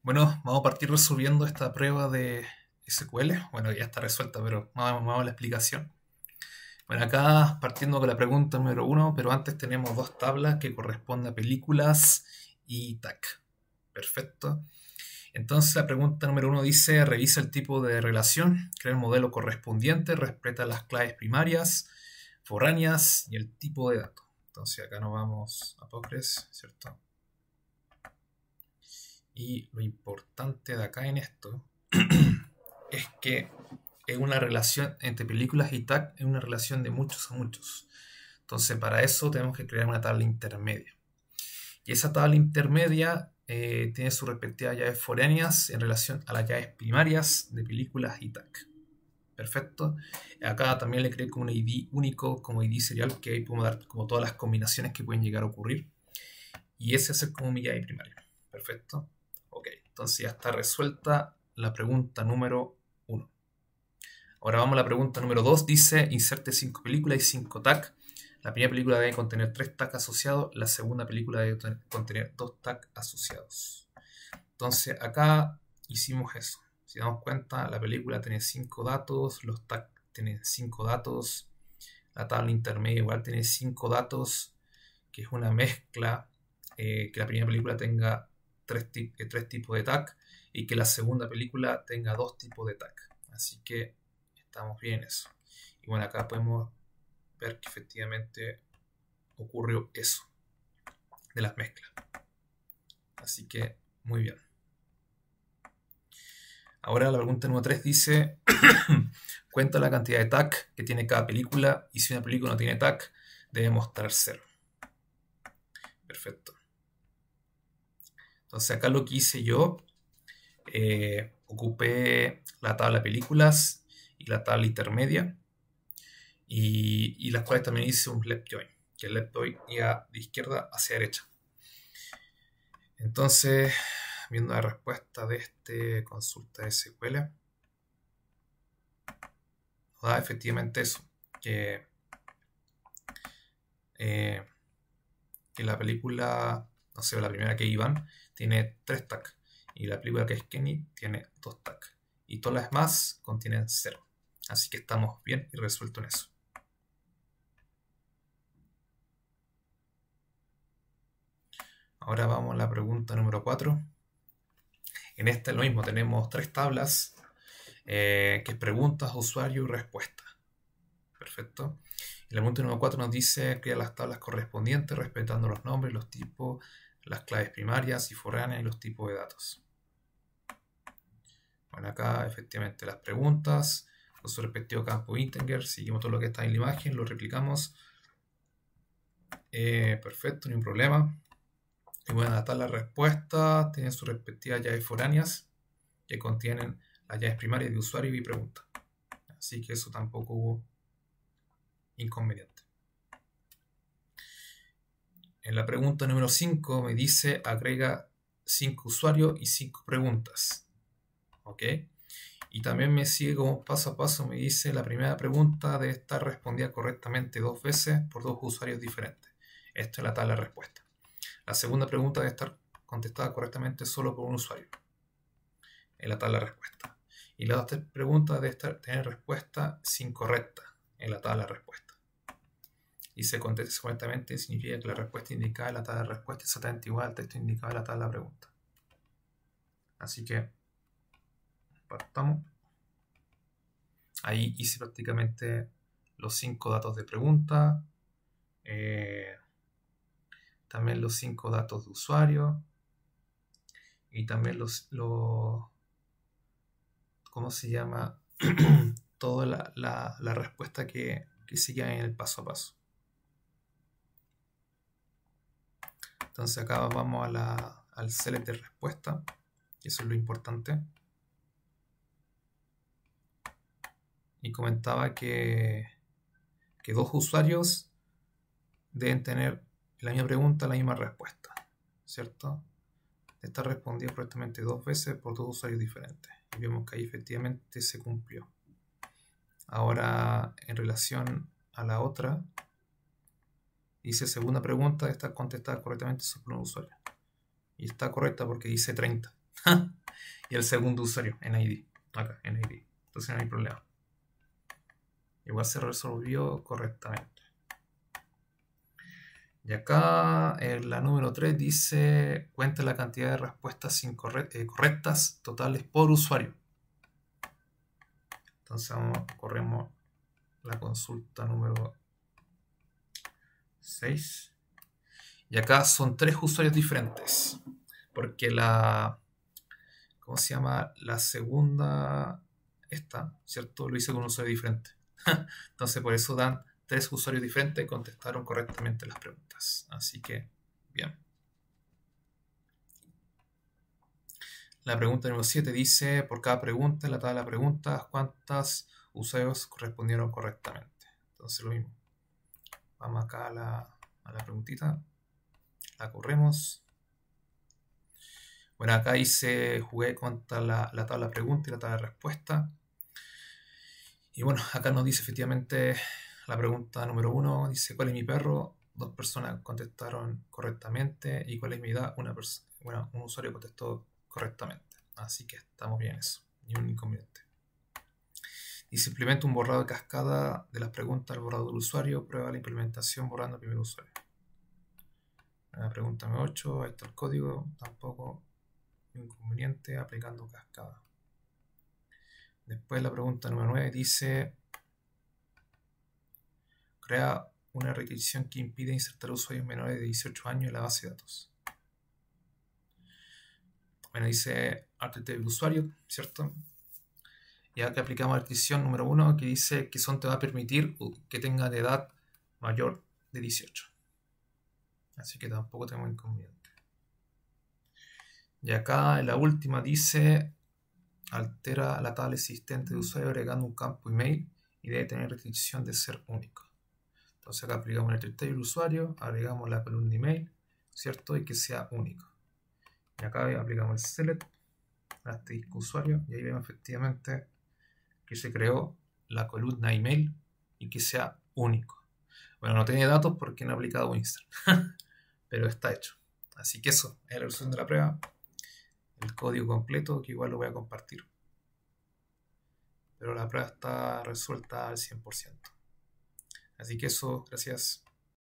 Bueno, vamos a partir resolviendo esta prueba de SQL. Bueno, ya está resuelta, pero vamos a la explicación. Bueno, acá partiendo con la pregunta número uno, pero antes tenemos dos tablas que corresponden a películas y tag. Perfecto. Entonces la pregunta número uno dice, revisa el tipo de relación, crea el modelo correspondiente, respeta las claves primarias, foráneas y el tipo de dato. Entonces acá nos vamos a Postgres, ¿cierto? Y lo importante de acá en esto es que es una relación entre películas y tag, es una relación de muchos a muchos. Entonces, para eso tenemos que crear una tabla intermedia. Y esa tabla intermedia tiene sus respectivas llaves foráneas en relación a las llaves primarias de películas y tag. Perfecto. Acá también le creé como un ID único, como ID serial, que ahí podemos dar como todas las combinaciones que pueden llegar a ocurrir. Y ese es como mi llave primaria. Perfecto. Ok, entonces ya está resuelta la pregunta número uno. Ahora vamos a la pregunta número 2. Dice, inserte 5 películas y 5 tags. La primera película debe contener 3 tags asociados. La segunda película debe contener 2 tags asociados. Entonces acá hicimos eso. Si damos cuenta, la película tiene 5 datos. Los tags tienen 5 datos. La tabla intermedia igual tiene 5 datos. Que es una mezcla. Que la primera película tenga 3 tipos de tag. Y que la segunda película tenga 2 tipos de tag. Así que estamos bien en eso. Y bueno, acá podemos ver que efectivamente ocurrió eso de las mezclas. Así que muy bien. Ahora la pregunta número 3 dice, cuenta la cantidad de tag que tiene cada película y si una película no tiene tag, debe mostrar 0. Perfecto. Entonces acá lo que hice yo, ocupé la tabla de películas y la tabla intermedia y las cuales también hice un left join, que el left join iba de izquierda hacia derecha. Entonces, viendo la respuesta de este consulta SQL, nos da efectivamente eso, eh, que la película, no sé, la primera que es Iván, tiene 3 tags, y la película que es Kenny tiene 2 tags, y todas las demás contienen 0. Así que estamos bien y resuelto en eso. Ahora vamos a la pregunta número 4. En esta es lo mismo, tenemos 3 tablas, que es preguntas, usuario y respuesta. Perfecto. Y la pregunta número 4 nos dice crea las tablas correspondientes respetando los nombres, los tipos, las claves primarias y foráneas y los tipos de datos. Bueno, acá efectivamente las preguntas con su respectivo campo integer, seguimos todo lo que está en la imagen, lo replicamos. Perfecto, ni un problema. Y bueno, la tabla respuesta tiene sus respectivas llaves foráneas que contienen las llaves primarias de usuario y pregunta. Así que eso tampoco hubo inconveniente. En la pregunta número 5 me dice agrega 5 usuarios y 5 preguntas. ¿Ok? Y también me sigue como paso a paso, me dice la primera pregunta debe estar respondida correctamente 2 veces por 2 usuarios diferentes. Esto es la tabla de respuesta. La segunda pregunta debe estar contestada correctamente solo por un usuario en la tabla de respuesta. Y la otra pregunta debe tener respuesta incorrecta en la tabla de respuesta. Y se conteste correctamente significa que la respuesta indicada en la tabla de respuesta es exactamente igual al texto indicado en la tabla de pregunta. Así que partamos. Ahí hice prácticamente los 5 datos de pregunta, también los 5 datos de usuario y también ¿cómo se llama? Toda la respuesta que sigue en el paso a paso. Entonces acá vamos al select de respuesta, que eso es lo importante. Y comentaba que 2 usuarios deben tener la misma pregunta, la misma respuesta, ¿cierto? Está respondido correctamente 2 veces por 2 usuarios diferentes. Y vemos que ahí efectivamente se cumplió. Ahora, en relación a la otra, dice segunda pregunta, está contestada correctamente por un usuario. Y está correcta porque dice 30. Y el segundo usuario, NID. Acá, NID. Entonces no hay problema. Igual se resolvió correctamente. Y acá en la número 3 dice, cuenta la cantidad de respuestas correctas totales por usuario. Entonces corremos la consulta número 6. Y acá son 3 usuarios diferentes. Porque ¿cómo se llama? La segunda, ¿cierto? Lo hice con un usuario diferente. Entonces por eso dan 3 usuarios diferentes y contestaron correctamente las preguntas. Así que, bien. La pregunta número 7 dice, por cada pregunta, en la tabla de preguntas, ¿cuántos usuarios correspondieron correctamente? Entonces lo mismo. Vamos acá a la preguntita. La corremos. Bueno, acá jugué contra la tabla de preguntas y la tabla de respuesta. Y bueno, acá nos dice efectivamente la pregunta número 1, dice, ¿cuál es mi perro? 2 personas contestaron correctamente. ¿Y cuál es mi edad? Un usuario contestó correctamente. Así que estamos bien en eso. Ni un inconveniente. Y simplemente un borrado de cascada de las preguntas al borrado del usuario. Prueba la implementación borrando al primer usuario. La pregunta número 8, ahí está el código. Tampoco inconveniente aplicando cascada. Después la pregunta número 9 dice, crea una requisición que impide insertar usuarios menores de 18 años en la base de datos. Bueno, dice HTTP usuario, ¿cierto? Y acá aplicamos la requisición número 1 que dice que te va a permitir que tenga de edad mayor de 18. Así que tampoco tenemos inconveniente. Y acá en la última dice, altera la tabla existente de usuario agregando un campo email y debe tener restricción de ser único. Entonces acá aplicamos el HTTP del usuario, agregamos la columna email, ¿cierto? Y que sea único. Y acá aplicamos el select, asterisco usuario, y ahí vemos efectivamente que se creó la columna email y que sea único. Bueno, no tiene datos porque no he aplicado Winston, pero está hecho. Así que eso es la resolución de la prueba. El código completo, que igual lo voy a compartir. Pero la prueba está resuelta al 100%. Así que eso, gracias.